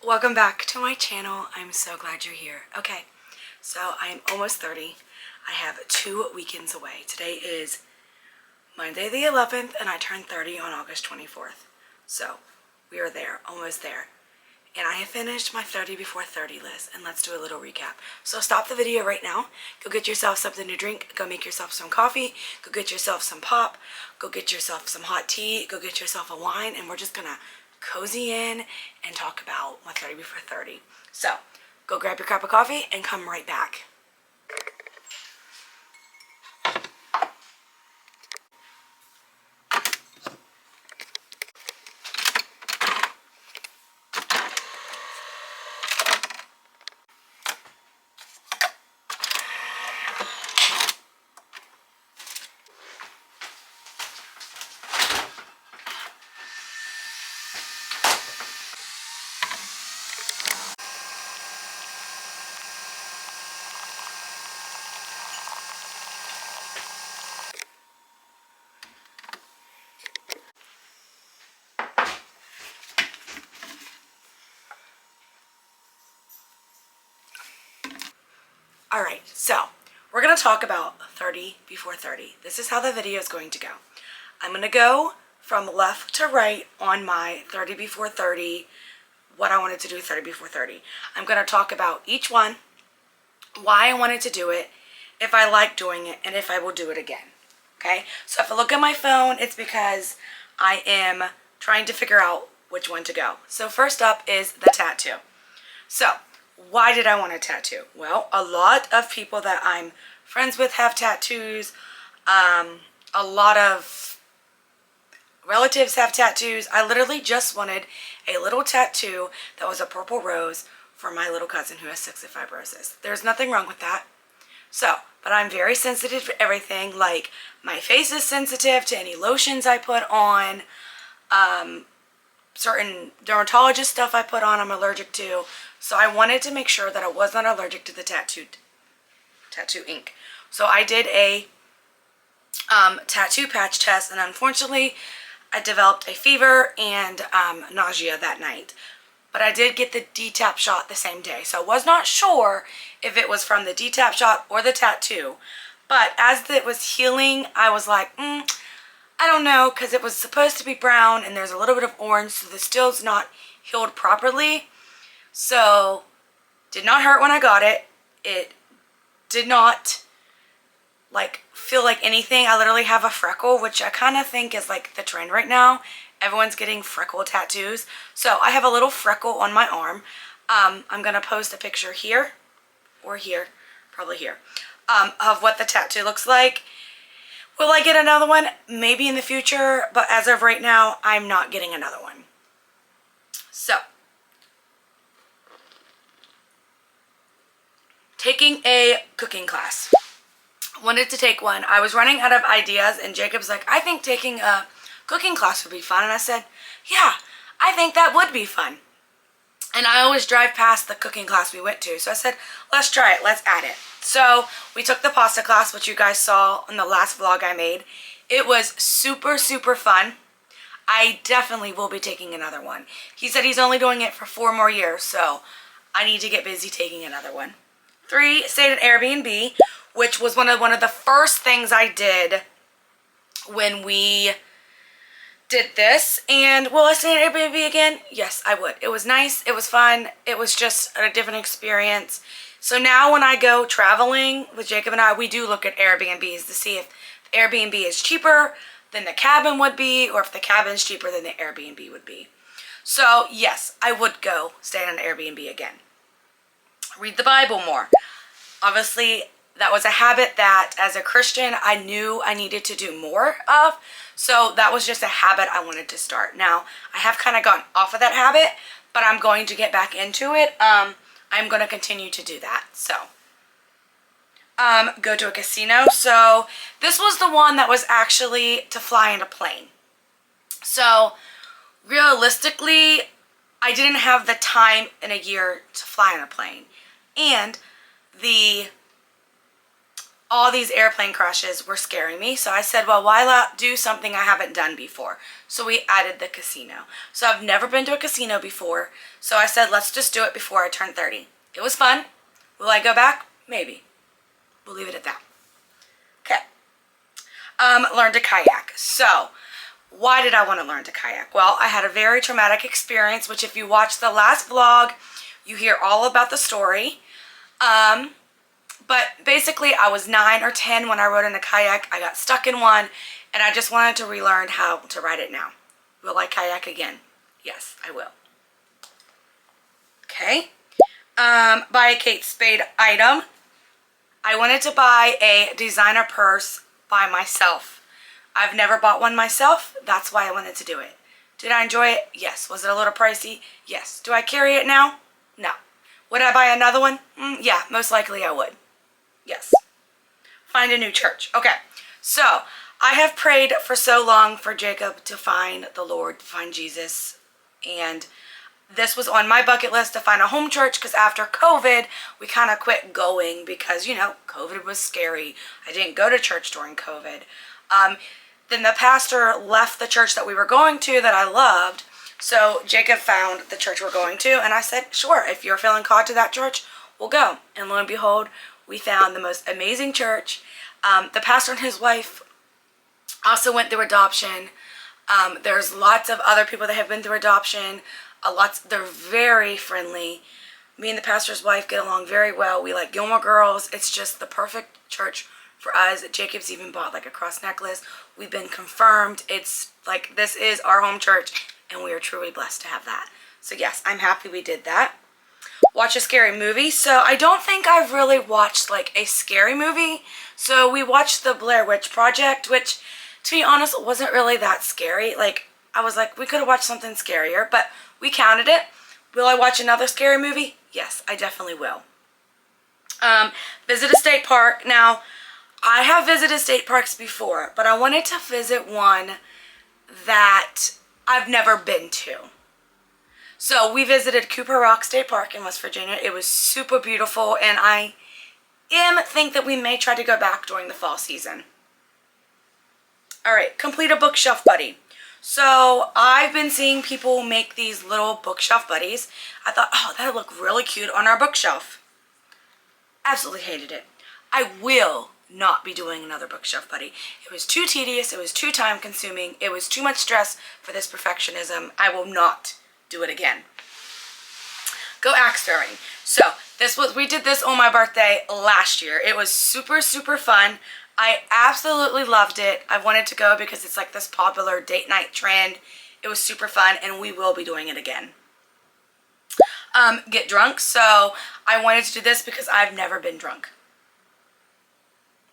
Welcome back to my channel. I'm so glad you're here. Okay, so I'm almost 30. I have 2 weekends away. Today is Monday the 11th and I turn 30 on August 24th. So we are there, almost there. And I have finished my 30 before 30 list, and let's do a little recap. So stop the video right now, go get yourself something to drink, go make yourself some coffee, go get yourself some pop, go get yourself some hot tea, go get yourself a wine, and we're just gonna cozy in and talk about my 30 before 30. So go grab your cup of coffee and come right back. Alright, so we're going to talk about 30 before 30. This is how the video is going to go. I'm going to go from left to right on my 30 before 30, what I wanted to do 30 before 30. I'm going to talk about each one, why I wanted to do it, if I like doing it, and if I will do it again. Okay, so if I look at my phone, it's because I am trying to figure out which one to go. So first up is the tattoo. So why did I want a tattoo? Well, a lot of people that I'm friends with have tattoos. A lot of relatives have tattoos. I literally just wanted a little tattoo that was a purple rose for my little cousin who has cystic fibrosis. There's nothing wrong with that. So, but I'm very sensitive to everything. Like, my face is sensitive to any lotions I put on. Certain dermatologist stuff I put on I'm allergic to. So I wanted to make sure that I was not allergic to the tattoo ink. So I did a tattoo patch test, and unfortunately I developed a fever and nausea that night. But I did get the DTaP shot the same day. So I was not sure if it was from the DTaP shot or the tattoo. But as it was healing, I was like, I don't know, because it was supposed to be brown and there's a little bit of orange, so the still's not healed properly. So, did not hurt when I got it. It did not feel like anything. I literally have a freckle, which I kind of think is like the trend right now. Everyone's getting freckle tattoos. So I have a little freckle on my arm. I'm going to post a picture here or here, probably here, of what the tattoo looks like. Will I get another one? Maybe in the future, but as of right now, I'm not getting another one. So, taking a cooking class. Wanted to take one. I was running out of ideas, and Jacob's like, I think taking a cooking class would be fun. And I said, yeah, I think that would be fun. And I always drive past the cooking class we went to. So I said, let's try it. Let's add it. So we took the pasta class, which you guys saw in the last vlog I made. It was super, super fun. I definitely will be taking another one. He said he's only doing it for 4 more years, so I need to get busy taking another one. 3, stayed at Airbnb, which was one of the first things I did when we did this. And will I stay at Airbnb again? Yes, I would. It was nice. It was fun. It was just a different experience. So now when I go traveling with Jacob and I, we do look at Airbnbs to see if the Airbnb is cheaper than the cabin would be, or if the cabin is cheaper than the Airbnb would be. So yes, I would go stay on an Airbnb again. Read the Bible more. Obviously, that was a habit that as a Christian I knew I needed to do more of. So that was just a habit I wanted to start. Now, I have kind of gotten off of that habit, but I'm going to get back into it. I'm going to continue to do that. So, go to a casino. So this was the one that was actually to fly in a plane. So realistically, I didn't have the time in a year to fly on a plane. And the all these airplane crashes were scaring me. So I said, well, why not do something I haven't done before? So we added the casino. So I've never been to a casino before. So I said, let's just do it before I turn 30. It was fun. Will I go back? Maybe. We'll leave it at that. Okay. Learn to kayak. So why did I want to learn to kayak? Well, I had a very traumatic experience, which if you watch the last vlog, you hear all about the story. But basically I was 9 or 10 when I rode in a kayak. I got stuck in one and I just wanted to relearn how to ride it now. Will I kayak again? Yes, I will. Okay. Buy a Kate Spade item. I wanted to buy a designer purse by myself. I've never bought one myself. That's why I wanted to do it. Did I enjoy it? Yes. Was it a little pricey? Yes. Do I carry it now? No. Would I buy another one? Yeah, most likely I would. Yes. Find a new church. Okay. So I have prayed for so long for Jacob to find the Lord, to find Jesus. And this was on my bucket list to find a home church because after COVID, we kind of quit going because, you know, COVID was scary. I didn't go to church during COVID. Then the pastor left the church that we were going to that I loved. So Jacob found the church we're going to. And I said, sure, if you're feeling called to that church, we'll go. And lo and behold, we found the most amazing church. The pastor and his wife also went through adoption. There's lots of other people that have been through adoption. They're very friendly. Me and the pastor's wife get along very well. We like Gilmore Girls. It's just the perfect church for us. Jacob's even bought like a cross necklace. We've been confirmed. It's like this is our home church and we are truly blessed to have that. So yes, I'm happy we did that. Watch a scary movie. So I don't think I've really watched like a scary movie. So we watched the Blair Witch Project, which to be honest wasn't really that scary. Like I was like, we could have watched something scarier, but we counted it. Will I watch another scary movie? Yes, I definitely will. Visit a state park. Now, I have visited state parks before, but I wanted to visit one that I've never been to. So we visited Cooper Rock State Park in West Virginia. It was super beautiful, and I think that we may try to go back during the fall season. All right, complete a bookshelf buddy. So I've been seeing people make these little bookshelf buddies. I thought, oh, that would look really cute on our bookshelf. Absolutely hated it. I will not be doing another bookshelf buddy. It was too tedious. It was too time consuming. It was too much stress for this perfectionism. I will not do it again. Go axe throwing. So we did this on my birthday last year. It was super, super fun. I absolutely loved it. I wanted to go because it's like this popular date night trend. It was super fun and we will be doing it again. Get drunk. So I wanted to do this because I've never been drunk.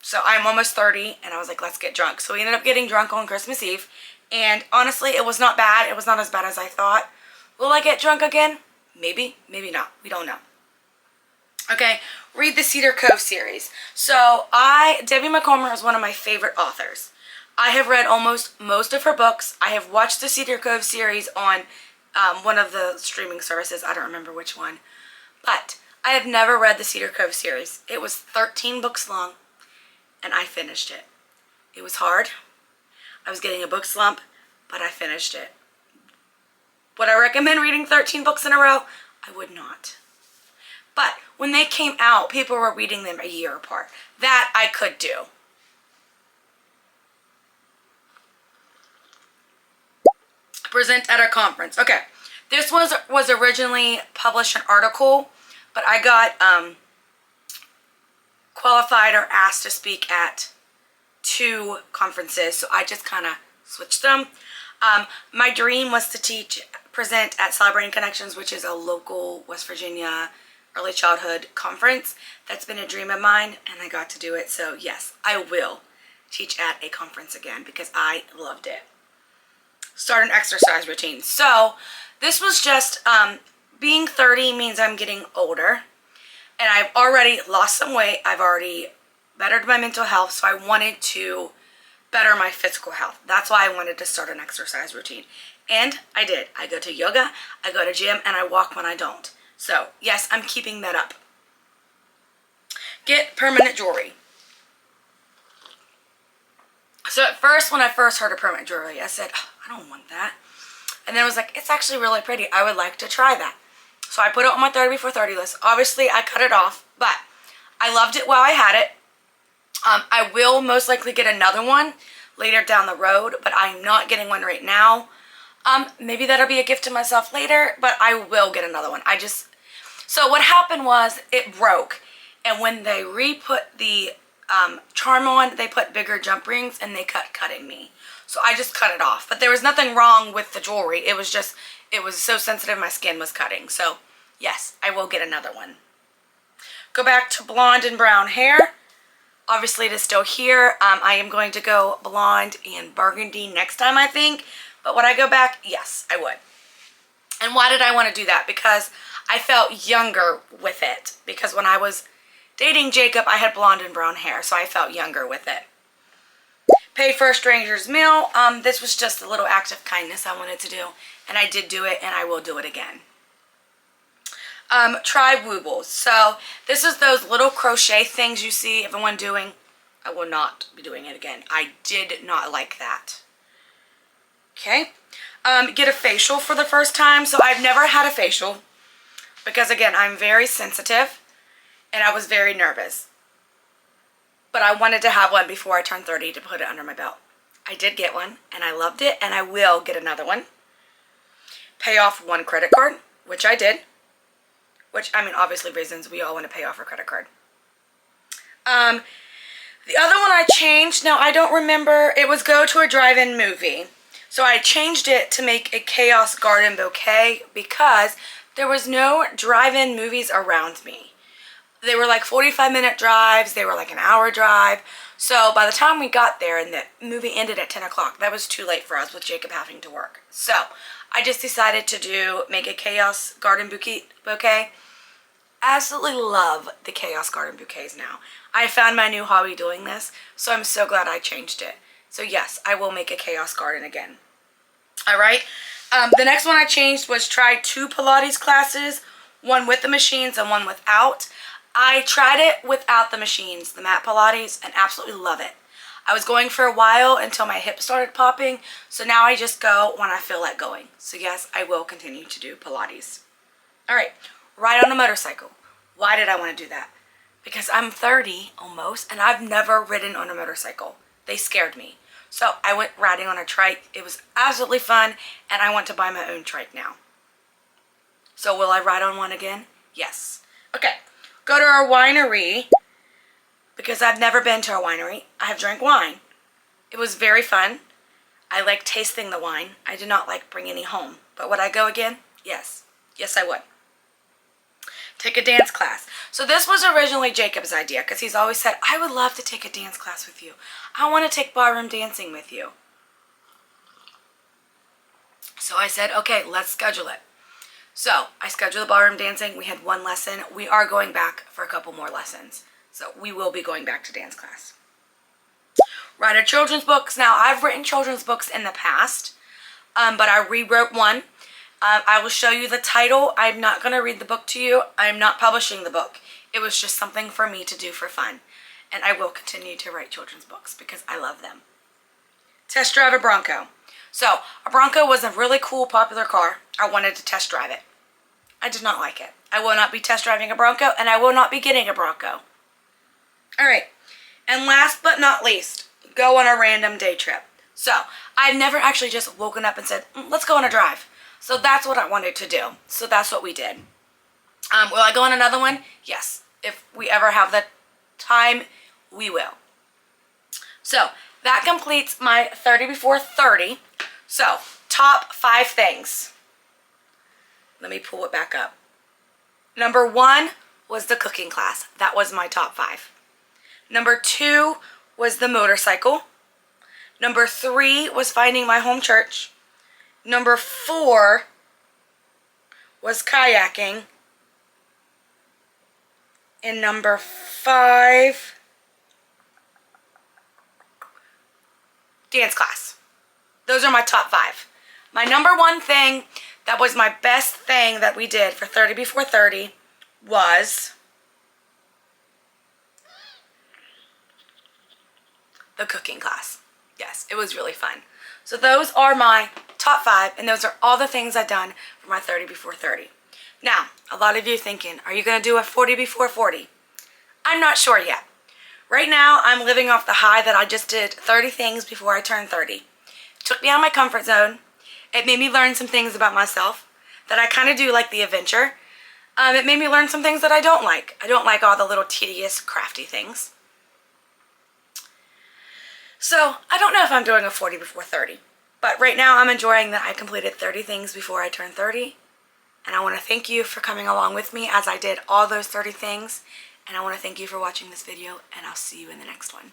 So I'm almost 30 and I was like, let's get drunk. So we ended up getting drunk on Christmas Eve. And honestly, it was not bad. It was not as bad as I thought. Will I get drunk again? Maybe, maybe not. We don't know. Okay, read the Cedar Cove series. So Debbie McCormick is one of my favorite authors. I have read almost most of her books. I have watched the Cedar Cove series on one of the streaming services. I don't remember which one. But I have never read the Cedar Cove series. It was 13 books long and I finished it. It was hard. I was getting a book slump, but I finished it. Would I recommend reading 13 books in a row? I would not. But when they came out, people were reading them a year apart. That I could do. Present at a conference. Okay, this was originally published an article, but I got qualified or asked to speak at 2 conferences, so I just kind of switched them. My dream was to present at Celebrating Connections, which is a local West Virginia early childhood conference. That's been a dream of mine and I got to do it. So yes, I will teach at a conference again because I loved it. Start an exercise routine. So this was just, being 30 means I'm getting older and I've already lost some weight. I've already bettered my mental health. So I wanted to better my physical health. That's why I wanted to start an exercise routine. And I did. I go to yoga, I go to gym, and I walk when I don't. So yes, I'm keeping that up. Get permanent jewelry. So at first, when I first heard of permanent jewelry, I said, oh, I don't want that. And then I was like, it's actually really pretty. I would like to try that. So I put it on my 30 before 30 list. Obviously, I cut it off, but I loved it while I had it. I will most likely get another one later down the road, but I'm not getting one right now. Maybe that'll be a gift to myself later, but I will get another one. So what happened was it broke. And when they re-put the charm on, they put bigger jump rings and they cutting me. So I just cut it off. But there was nothing wrong with the jewelry. It was just, it was so sensitive my skin was cutting. So yes, I will get another one. Go back to blonde and brown hair. Obviously it is still here. I am going to go blonde and burgundy next time, I think. But would I go back? Yes, I would. And why did I want to do that? Because I felt younger with it. Because when I was dating Jacob, I had blonde and brown hair, so I felt younger with it. Paid for a stranger's meal. This was just a little act of kindness I wanted to do. And I did do it, and I will do it again. Try Woobles. So this is those little crochet things you see everyone doing. I will not be doing it again. I did not like that. Okay. Get a facial for the first time. So I've never had a facial because, again, I'm very sensitive and I was very nervous. But I wanted to have one before I turned 30 to put it under my belt. I did get one and I loved it, and I will get another one. Pay off one credit card, which I did. Which, I mean, obviously reasons we all want to pay off our credit card. The other one I changed, now I don't remember, it was go to a drive-in movie. So I changed it to make a Chaos Garden Bouquet because there was no drive-in movies around me. They were like 45-minute drives, they were like an hour drive. So by the time we got there and the movie ended at 10 o'clock, that was too late for us with Jacob having to work. So I just decided to make a Chaos Garden Bouquet. Absolutely love the Chaos Garden Bouquets now. I found my new hobby doing this, so I'm so glad I changed it. So yes, I will make a Chaos Garden again. Alright, the next one I changed was try 2 Pilates classes, one with the machines and one without. I tried it without the machines, the mat Pilates, and absolutely love it. I was going for a while until my hips started popping, so now I just go when I feel like going. So yes, I will continue to do Pilates. Alright, ride on a motorcycle. Why did I want to do that? Because I'm 30 almost, and I've never ridden on a motorcycle. They scared me. So I went riding on a trike. It was absolutely fun, and I want to buy my own trike now. So will I ride on one again? Yes. Okay, go to our winery, because I've never been to a winery. I have drank wine. It was very fun. I like tasting the wine. I did not like bringing any home. But would I go again? Yes. Yes, I would. Take a dance class. So this was originally Jacob's idea because he's always said, I would love to take a dance class with you. I want to take ballroom dancing with you. So I said, okay, let's schedule it. So I scheduled the ballroom dancing. We had 1 lesson. We are going back for a couple more lessons. So we will be going back to dance class. Write a children's books. Now I've written children's books in the past, but I rewrote one. I will show you the title. I'm not going to read the book to you. I'm not publishing the book. It was just something for me to do for fun. And I will continue to write children's books because I love them. Test drive a Bronco. So, a Bronco was a really cool, popular car. I wanted to test drive it. I did not like it. I will not be test driving a Bronco, and I will not be getting a Bronco. Alright, and last but not least, go on a random day trip. So, I've never actually just woken up and said, let's go on a drive. So that's what I wanted to do. So that's what we did. Will I go on another one? Yes. If we ever have the time, we will. So that completes my 30 before 30. So top 5 things. Let me pull it back up. Number 1 was the cooking class. That was my top 5. Number 2 was the motorcycle. Number 3 was finding my home church. Number 4 was kayaking. And number 5, dance class. Those are my top 5. My number 1 thing that was my best thing that we did for 30 before 30 was the cooking class. Yes, it was really fun. So those are my top 5, and those are all the things I've done for my 30 before 30. Now, a lot of you thinking, are you going to do a 40 before 40? I'm not sure yet. Right now, I'm living off the high that I just did 30 things before I turned 30. It took me out of my comfort zone. It made me learn some things about myself that I kind of do like the adventure. It made me learn some things that I don't like. I don't like all the little tedious, crafty things. So, I don't know if I'm doing a 40 before 30. But right now, I'm enjoying that I completed 30 things before I turned 30. And I want to thank you for coming along with me as I did all those 30 things. And I want to thank you for watching this video, and I'll see you in the next one.